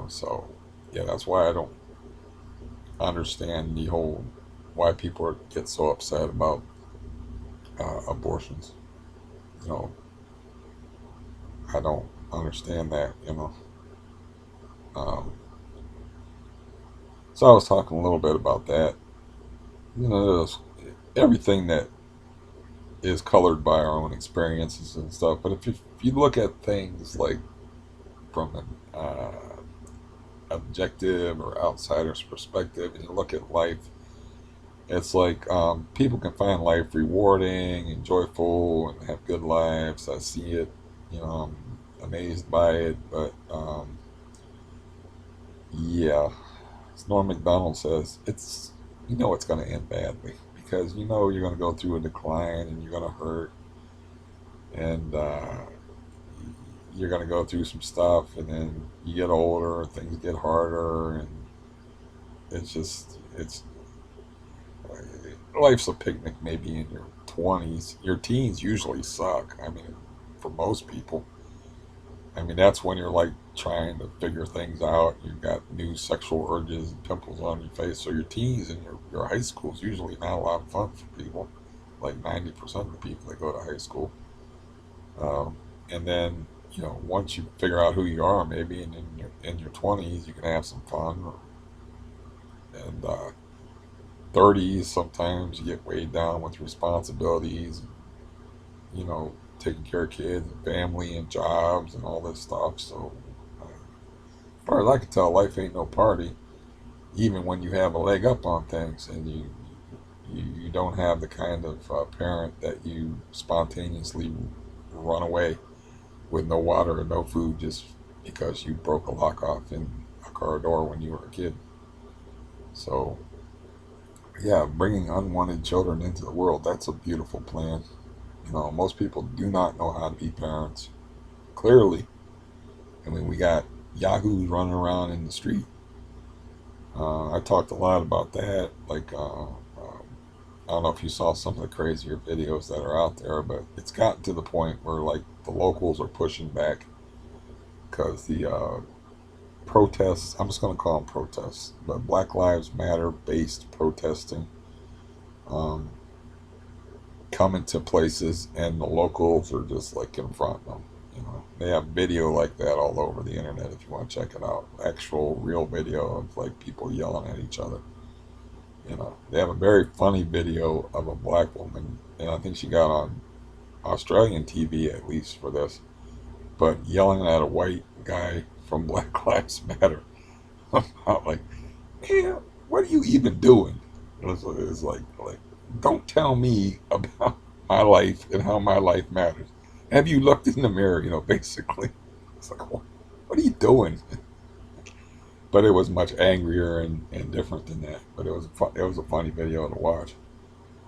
So, yeah, that's why I don't understand the whole why people get so upset about abortions. You know, I don't understand that. Um, so I was talking a little bit about that. There's everything that is colored by our own experiences and stuff. But if you look at things like from an objective or outsider's perspective, and you look at life, it's like people can find life rewarding and joyful and have good lives. I see it, I'm amazed by it. But yeah, as Norm Macdonald says, it's going to end badly because you're going to go through a decline and you're going to hurt and you're going to go through some stuff, and then you get older, things get harder, and it's life's a picnic maybe in your 20s. Your teens usually suck. I mean, for most people. I mean, that's when you're like trying to figure things out. You've got new sexual urges and pimples on your face. So your teens and your high school is usually not a lot of fun for people. Like 90% of the people that go to high school. And then once you figure out who you are, maybe in your 20s, you can have some fun, and 30s sometimes you get weighed down with responsibilities, you know, taking care of kids and family and jobs and all this stuff. So, as far as I can tell, life ain't no party. Even when you have a leg up on things, and you don't have the kind of parent that you spontaneously run away with no water and no food just because you broke a lock off in a car door when you were a kid. So, yeah, bringing unwanted children into the world, that's a beautiful plan. Most people do not know how to be parents. Clearly. I mean, we got yahoos running around in the street. I talked a lot about that. Like, I don't know if you saw some of the crazier videos that are out there, but it's gotten to the point where, like, the locals are pushing back because the protests, I'm just going to call them protests, but Black Lives Matter based protesting, um, coming to places, and the locals are just like confronting them. They have video like that all over the internet if you want to check it out. Actual real video of like people yelling at each other. They have a very funny video of a black woman, and I think she got on Australian TV at least for this, but yelling at a white guy from Black Lives Matter. I'm like, man, what are you even doing? It's like, don't tell me about my life and how my life matters. Have you looked in the mirror? Basically, it's like, what are you doing? But it was much angrier and different than that. But it was a funny video to watch.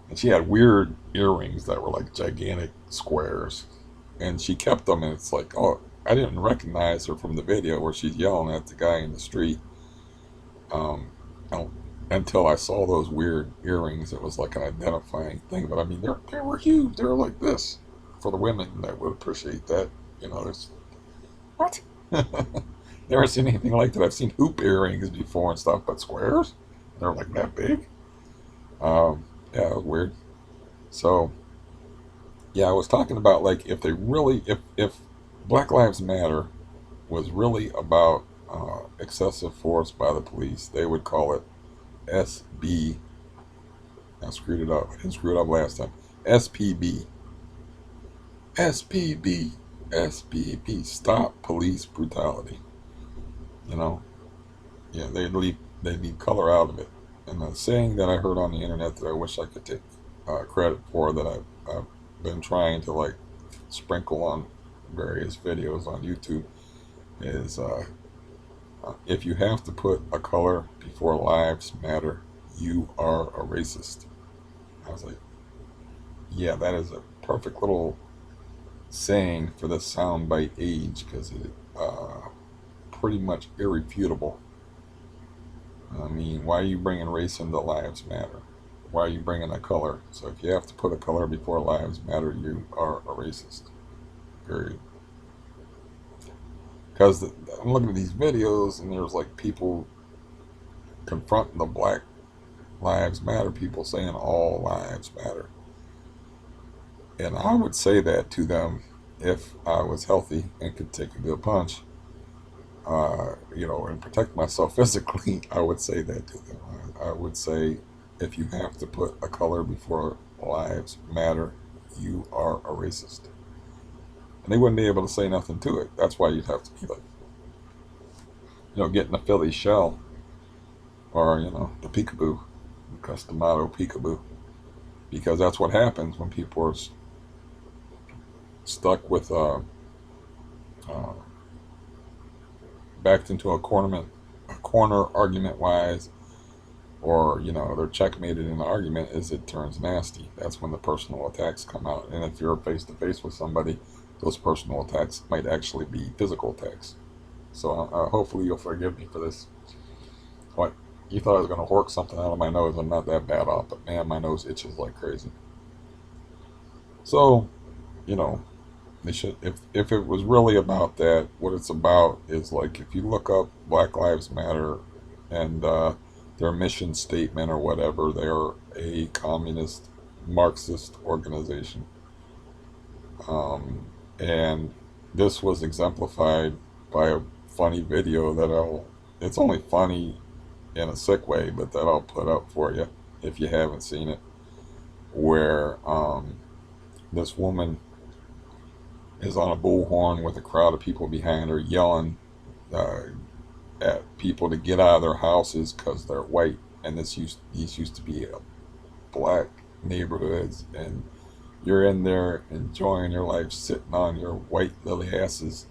And she had weird earrings that were like gigantic squares, and she kept them. And it's like, oh, I didn't recognize her from the video where she's yelling at the guy in the street. Um, until I saw those weird earrings, it was like an identifying thing. But I mean, they were huge. They were like this. For the women that would appreciate that, there's what? Never seen anything like that. I've seen hoop earrings before and stuff, but squares? They're like that big. Yeah, it was weird. So yeah, I was talking about, like, if they really, if Black Lives Matter was really about excessive force by the police, they would call it SB. I screwed it up. I didn't screw it up last time. SPB. SPB. SPB. Stop police brutality. You know, yeah, they leave color out of it. And the saying that I heard on the internet that I wish I could take credit for, that I've been trying to, like, sprinkle on various videos on YouTube, is if you have to put a color before lives matter, you are a racist. I was like, yeah, that is a perfect little saying for this soundbite age, because it pretty much irrefutable. I mean, why are you bringing race into lives matter? Why are you bringing a color? So if you have to put a color before lives matter, you are a racist. Period. Because I'm looking at these videos, and there's like people confronting the Black Lives Matter people, saying all lives matter. And I would say that to them if I was healthy and could take a good punch, and protect myself physically. I would say that to them. I would say, if you have to put a color before lives matter, you are a racist. And they wouldn't be able to say nothing to it. That's why you'd have to be like, getting a Philly shell, or, the peekaboo, the custom motto peekaboo. Because that's what happens when people are stuck with, uh, backed into a corner argument wise, or they're checkmated in an argument, is it turns nasty. That's when the personal attacks come out. And if you're face to face with somebody, those personal attacks might actually be physical attacks. So hopefully you'll forgive me for this. What, you thought I was going to hork something out of my nose? I'm not that bad off, but man, my nose itches like crazy. So, you know they should, if it was really about that, what it's about is, like, if you look up Black Lives Matter and their mission statement or whatever, they're a communist Marxist organization. And this was exemplified by a funny video that it's only funny in a sick way, but that I'll put up for you if you haven't seen it, where this woman is on a bullhorn with a crowd of people behind her yelling uh, at people to get out of their houses because they're white. And these used to be black neighborhoods, and you're in there enjoying your life, sitting on your white lily asses,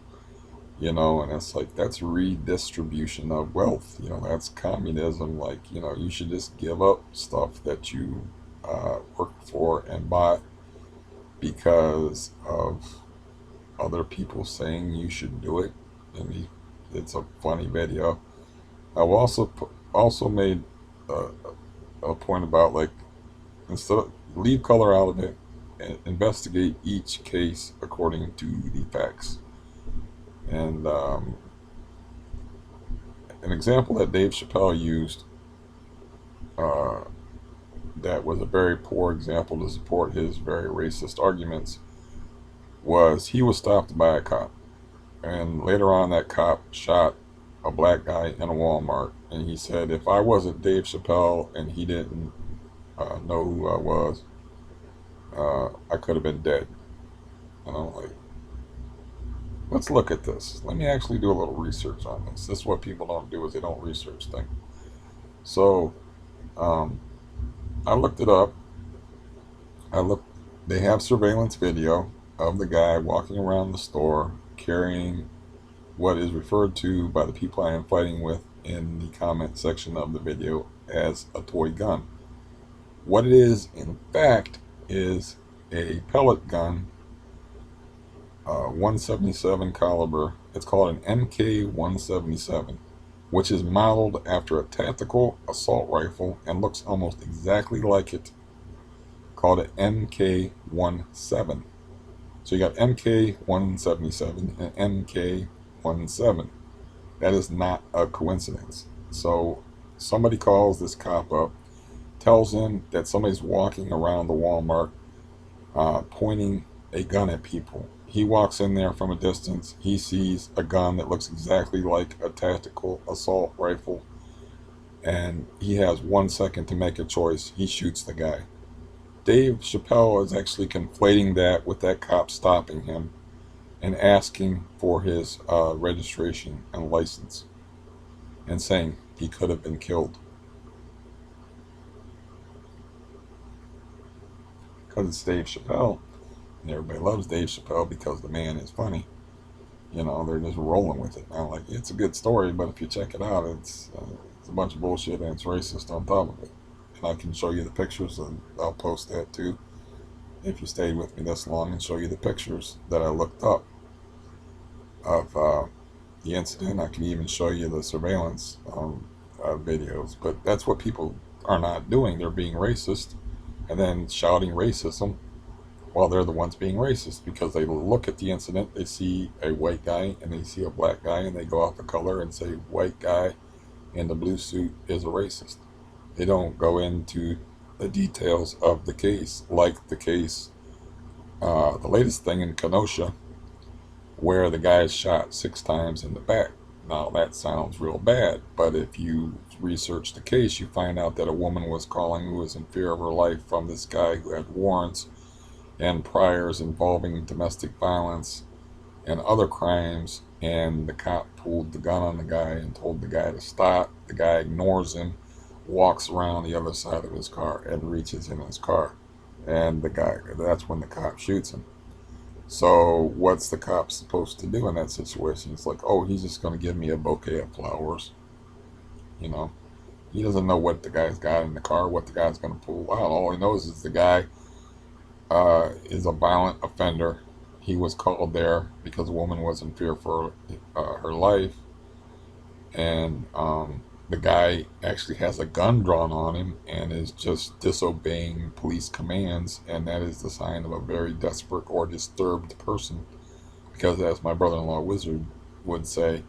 and it's like that's redistribution of wealth. That's communism. Like, you should just give up stuff that you worked for and bought because of other people saying you should do it. And it's a funny video. I've also made a, a point about, like, instead of leave color out of it and investigate each case according to the facts. And an example that Dave Chappelle used, uh, that was a very poor example to support his very racist arguments, was he was stopped by a cop. And later on, that cop shot a black guy in a Walmart. And he said, if I wasn't Dave Chappelle and he didn't know who I was, I could have been dead. And I'm like, let's look at this. Let me actually do a little research on this. This is what people don't do, is they don't research things. So um, I looked it up. I looked. They have surveillance video of the guy walking around the store carrying what is referred to by the people I am fighting with in the comment section of the video as a toy gun. What it is, in fact, is a pellet gun, 177 caliber. It's called an MK-177, which is modeled after a tactical assault rifle and looks almost exactly like it, called an MK-17. So you got MK-177 and MK-17. That is not a coincidence. So somebody calls this cop up, tells him that somebody's walking around the Walmart pointing a gun at people. He walks in there from a distance. He sees a gun that looks exactly like a tactical assault rifle, and he has 1 second to make a choice. He shoots the guy. Dave Chappelle is actually conflating that with that cop stopping him and asking for his registration and license and saying he could have been killed. Because it's Dave Chappelle, and everybody loves Dave Chappelle because the man is funny. They're just rolling with it now. Like, it's a good story, but if you check it out, it's a bunch of bullshit and it's racist on top of it. And I can show you the pictures, and I'll post that too if you stayed with me this long, and show you the pictures that I looked up of the incident. I can even show you the surveillance videos. But that's what people are not doing. They're being racist and then shouting racism while they're the ones being racist, because they look at the incident, they see a white guy and they see a black guy, and they go off the color and say white guy in the blue suit is a racist. They don't go into the details of the case, like the case, the latest thing in Kenosha, where the guy is shot 6 times in the back. Now, that sounds real bad, but if you research the case, you find out that a woman was calling who was in fear of her life from this guy who had warrants and priors involving domestic violence and other crimes, and the cop pulled the gun on the guy and told the guy to stop. The guy ignores him, walks around the other side of his car, and reaches in his car, and that's when the cop shoots him. So what's the cop supposed to do in that situation? It's like, oh, he's just going to give me a bouquet of flowers. You know, he doesn't know what the guy's got in the car, what the guy's going to pull out. All he knows is the guy is a violent offender. He was called there because a woman was in fear for her life, and the guy actually has a gun drawn on him and is just disobeying police commands, and that is the sign of a very desperate or disturbed person. Because, as my brother-in-law Wizard would say,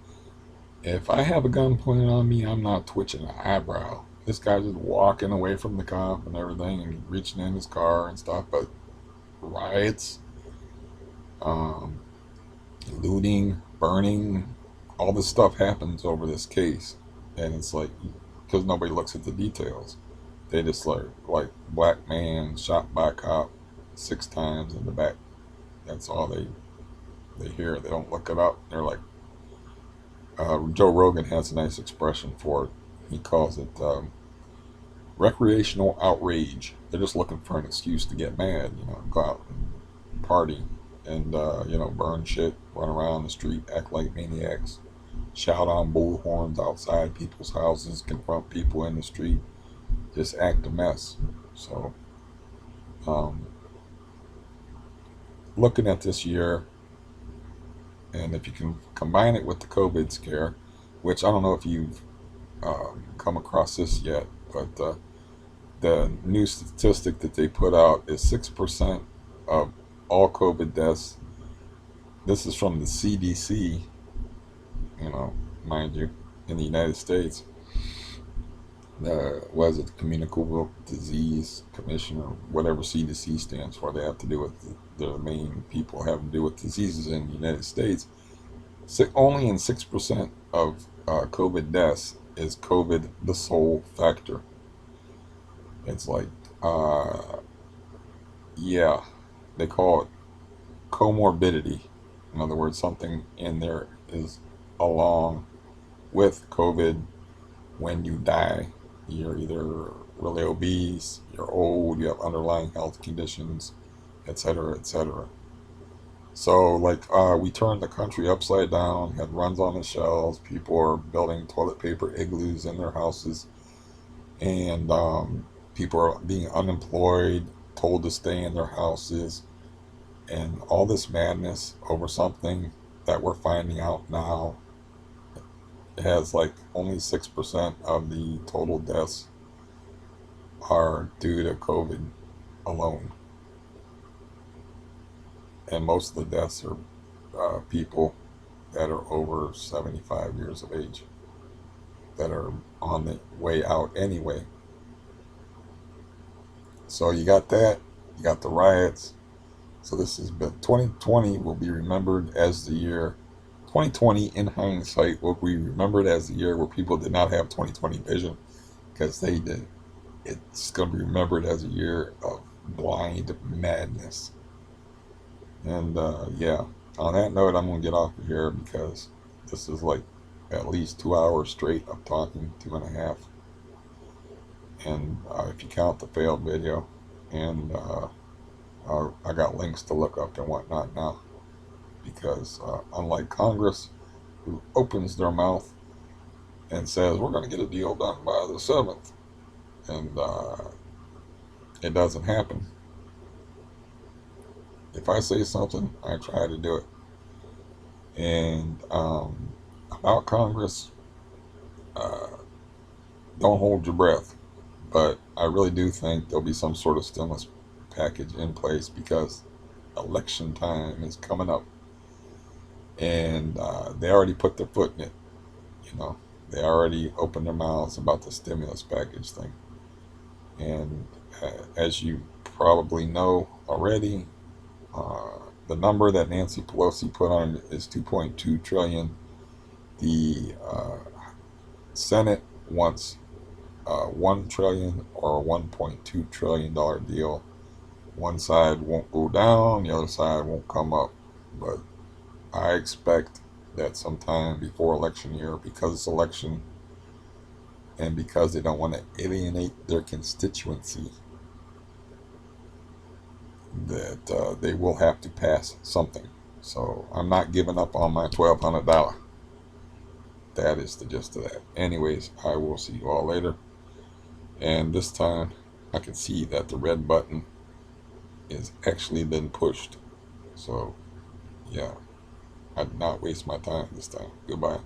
if I have a gun pointed on me, I'm not twitching an eyebrow. This guy's just walking away from the cop and everything and reaching in his car and stuff, but riots, um, looting, burning, all this stuff happens over this case, and it's like because nobody looks at the details, they just like black man shot by cop 6 times in the back. That's all they hear. They don't look it up. They're like Joe Rogan has a nice expression for it. He calls it recreational outrage. They're just looking for an excuse to get mad, go out and party and, burn shit, run around the street, act like maniacs, shout on bullhorns outside people's houses, confront people in the street, just act a mess. So, um, looking at this year, and if you can combine it with the COVID scare, which I don't know if you've come across this yet, but the new statistic that they put out is 6% of all COVID deaths. This is from the CDC, mind you, in the United States. Was it the Communicable Disease Commission or whatever CDC stands for? They have to do with the main people having to do with diseases in the United States. Only in 6% of COVID deaths is COVID the sole factor. It's like, yeah, they call it comorbidity. In other words, something in there is along with COVID when you die. You're either really obese, you're old, you have underlying health conditions, etc., etc. So, like, we turned the country upside down, had runs on the shelves, people are building toilet paper igloos in their houses, and people are being unemployed, told to stay in their houses, and all this madness over something that we're finding out now has like only 6% of the total deaths are due to COVID alone. And most of the deaths are people that are over 75 years of age that are on the way out anyway. So you got that, you got the riots. So this has been 2020 will be remembered as the year 2020 in hindsight will be remembered as the year where people did not have 2020 vision because they did. It's going to be remembered as a year of blind madness. And yeah, on that note, I'm going to get off of here because this is like at least 2 hours straight of talking, 2.5. And if you count the failed video, and I got links to look up and whatnot now because unlike Congress, who opens their mouth and says we're going to get a deal done by the 7th, and it doesn't happen. If I say something, I try to do it. And about Congress, uh, don't hold your breath. But I really do think there'll be some sort of stimulus package in place because election time is coming up, and they already put their foot in it. You know, they already opened their mouths about the stimulus package thing. And as you probably know already, the number that Nancy Pelosi put on it is 2.2 trillion. The Senate wants 1 trillion or a 1.2 trillion dollar deal. One side won't go down, the other side won't come up. But I expect that sometime before election year, because it's election and because they don't want to alienate their constituency, that they will have to pass something. So I'm not giving up on my $1,200. That is the gist of that. Anyways, I will see you all later. And this time I can see that the red button is actually been pushed. So yeah, I did not waste my time this time. Goodbye.